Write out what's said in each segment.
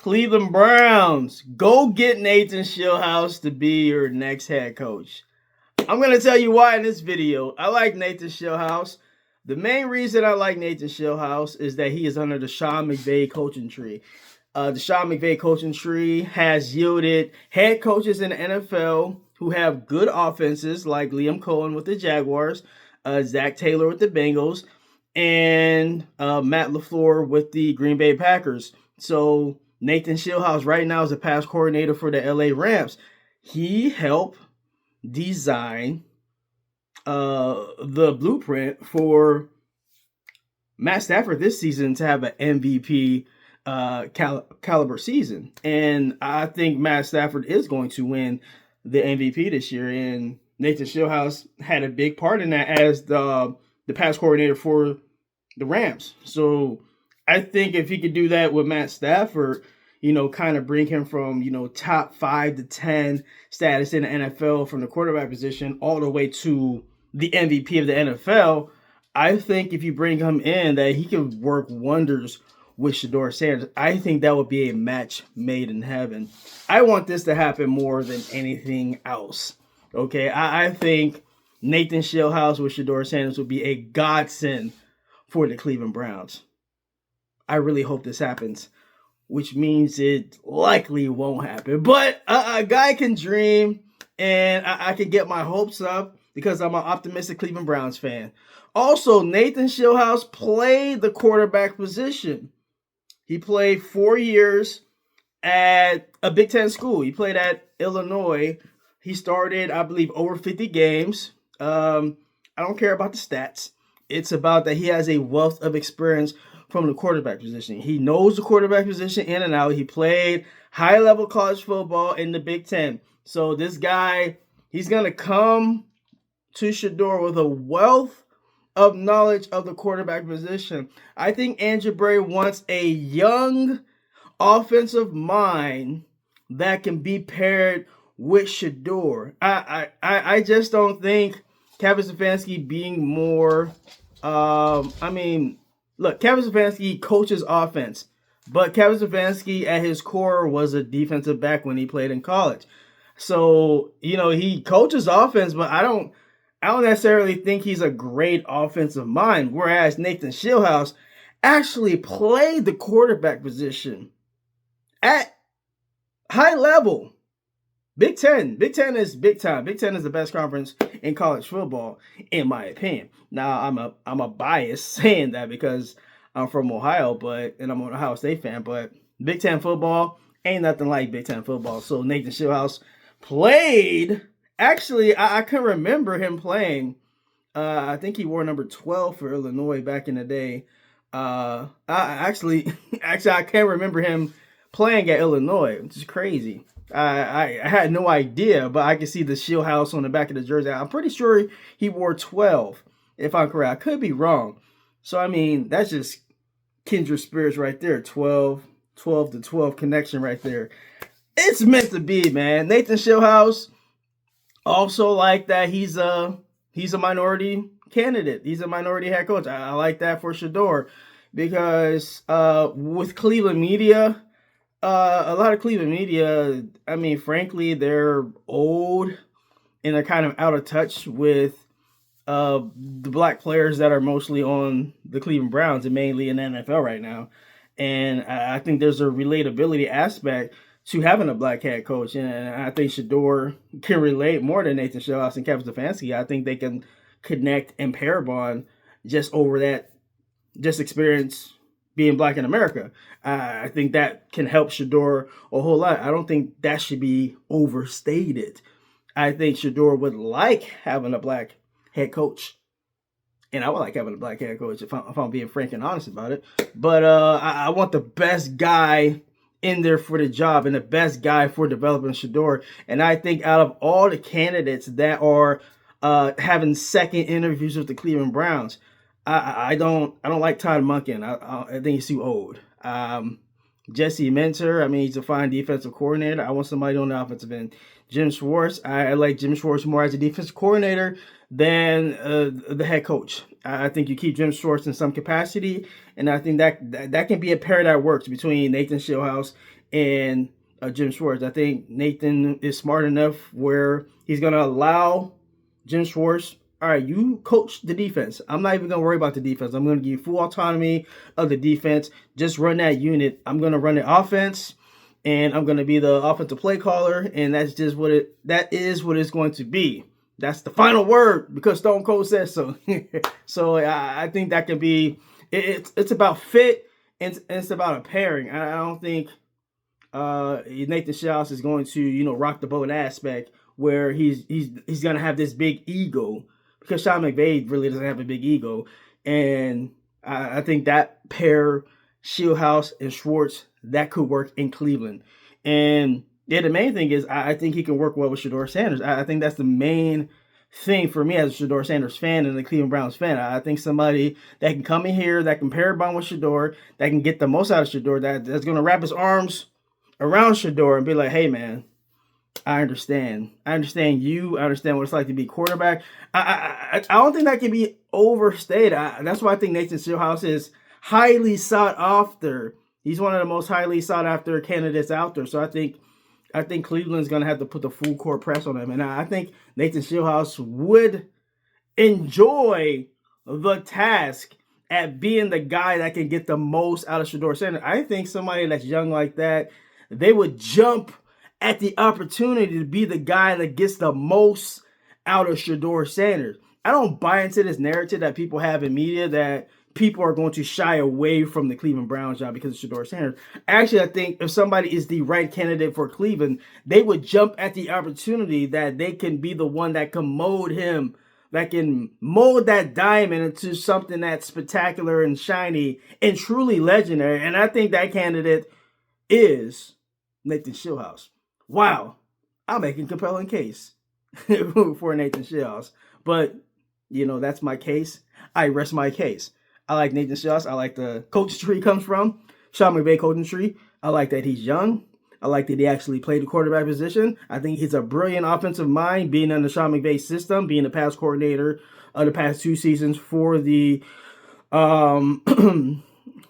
Cleveland Browns, go get Nathan Scheelhaase to be your next head coach. I'm going to tell you why in this video. I like Nathan Scheelhaase. The main reason I like Nathan Scheelhaase is that he is under the Sean McVay coaching tree. The Sean McVay coaching tree has yielded head coaches in the NFL who have good offenses, like Liam Cohen with the Jaguars, Zach Taylor with the Bengals, and Matt LaFleur with the Green Bay Packers. So Nathan Scheelhaase right now is a pass coordinator for the LA Rams. He helped design the blueprint for Matt Stafford this season to have an MVP caliber season. And I think Matt Stafford is going to win the MVP this year. And Nathan Scheelhaase had a big part in that as the pass coordinator for the Rams. So I think if he could do that with Matt Stafford, kind of bring him from, top 5 to 10 status in the NFL from the quarterback position all the way to the MVP of the NFL, I think if you bring him in, that he could work wonders with Shedeur Sanders. I think that would be a match made in heaven. I want this to happen more than anything else. Okay, I think Nathan Scheelhaase with Shedeur Sanders would be a godsend for the Cleveland Browns. I really hope this happens, which means it likely won't happen. But a guy can dream, and I can get my hopes up because I'm an optimistic Cleveland Browns fan. Also, Nathan Scheelhaase played the quarterback position. He played 4 years at a Big Ten school. He played at Illinois. He started, I believe, over 50 games. I don't care about the stats. It's about that he has a wealth of experience from the quarterback position. He knows the quarterback position in and out. He played high-level college football in the Big Ten. So this guy, he's going to come to Shedeur with a wealth of knowledge of the quarterback position. I think Andrew Berry wants a young offensive mind that can be paired with Shedeur. I just don't think Kevin Stefanski being more look, Kevin Stefanski coaches offense, but Kevin Stefanski at his core was a defensive back when he played in college. So, he coaches offense, but I don't necessarily think he's a great offensive mind. Whereas Nathan Scheelhaase actually played the quarterback position at high level. Big Ten is big time. Big Ten is the best conference in college football, in my opinion. Now, I'm a bias saying that because I'm from Ohio, and I'm an Ohio State fan. But Big Ten football ain't nothing like Big Ten football. So Nathan Scheelhaase played. Actually, I can remember him playing. I think he wore number 12 for Illinois back in the day. I can't remember him playing at Illinois, which is crazy. I had no idea, but I can see the Scheelhaase on the back of the jersey. I'm pretty sure he wore 12, if I'm correct. I could be wrong. So, that's just kindred spirits right there. 12 to 12 connection right there. It's meant to be, man. Nathan Scheelhaase, also like that he's a minority candidate. He's a minority head coach. I like that for Shedeur because with Cleveland media, a lot of Cleveland media, frankly, they're old and they're kind of out of touch with the black players that are mostly on the Cleveland Browns and mainly in the NFL right now. And I think there's a relatability aspect to having a black head coach. And I think Shedeur can relate more than Nathan Scheelhaase and Kevin Stefanski. I think they can connect and pair bond just over that, just experience being black in America. I think that can help Shedeur a whole lot. I don't think that should be overstated. I think Shedeur would like having a black head coach. And I would like having a black head coach if I'm being frank and honest about it. But I want the best guy in there for the job and the best guy for developing Shedeur. And I think out of all the candidates that are having second interviews with the Cleveland Browns, I don't like Todd Monken. I think he's too old. Jesse Minter, I mean, he's a fine defensive coordinator. I want somebody on the offensive end. Jim Schwartz, I like Jim Schwartz more as a defensive coordinator than the head coach. I think you keep Jim Schwartz in some capacity, and I think that can be a pair that works between Nathan Scheelhaase and Jim Schwartz. I think Nathan is smart enough where he's going to allow Jim Schwartz, all right, you coach the defense. I'm not even going to worry about the defense. I'm going to give you full autonomy of the defense. Just run that unit. I'm going to run the offense, and I'm going to be the offensive play caller, and that is what it's going to be. That's the final word because Stone Cold says so. So I think that can be, it's about fit, and it's about a pairing. I don't think Nathan Scheelhaase is going to, rock the boat aspect where he's going to have this big ego, because Sean McVay really doesn't have a big ego. And I think that pair, Scheelhaase and Schwartz, that could work in Cleveland. And yeah, the main thing is I think he can work well with Shedeur Sanders. I think that's the main thing for me as a Shedeur Sanders fan and the Cleveland Browns fan. I think somebody that can come in here, that can pair bond with Shedeur, that can get the most out of Shedeur, that's going to wrap his arms around Shedeur and be like, hey, man, I understand. I understand you. I understand what it's like to be quarterback. I don't think that can be overstated. That's why I think Nathan Scheelhaase is highly sought after. He's one of the most highly sought after candidates out there. So I think Cleveland's going to have to put the full court press on him. And I think Nathan Scheelhaase would enjoy the task at being the guy that can get the most out of Shedeur Sanders. I think somebody that's young like that, they would jump at the opportunity to be the guy that gets the most out of Shedeur Sanders. I don't buy into this narrative that people have in media that people are going to shy away from the Cleveland Browns job because of Shedeur Sanders. Actually, I think if somebody is the right candidate for Cleveland, they would jump at the opportunity that they can be the one that can mold him, that can mold that diamond into something that's spectacular and shiny and truly legendary. And I think that candidate is Nathan Scheelhaase. Wow, I'm making a compelling case for Nathan Scheelhaase. But, that's my case. I rest my case. I like Nathan Scheelhaase. I like the coaching tree he comes from, Sean McVay coaching tree. I like that he's young. I like that he actually played the quarterback position. I think he's a brilliant offensive mind, being in the Sean McVay system, being the pass coordinator of the past 2 seasons for the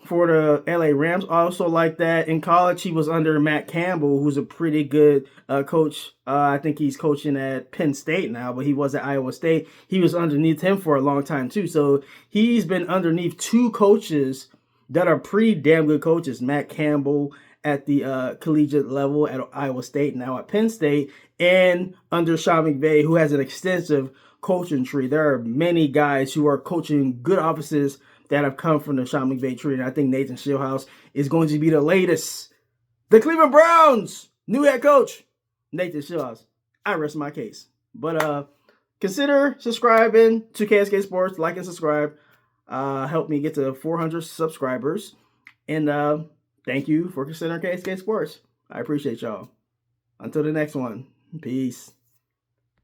for the LA Rams. I also like that in college he was under Matt Campbell, who's a pretty good coach. I think he's coaching at Penn State now, but he was at Iowa State. He was underneath him for a long time too. So he's been underneath 2 coaches that are pretty damn good coaches. Matt Campbell at the collegiate level at Iowa State, now at Penn State, and under Sean McVay, who has an extensive coaching tree. There are many guys who are coaching good offices that have come from the Sean McVay tree, and I think Nathan Scheelhaase is going to be the latest. The Cleveland Browns new head coach, Nathan Scheelhaase. I rest my case. But consider subscribing to KSK Sports. Like and subscribe. Help me get to 400 subscribers. And thank you for considering KSK Sports. I appreciate y'all. Until the next one. Peace.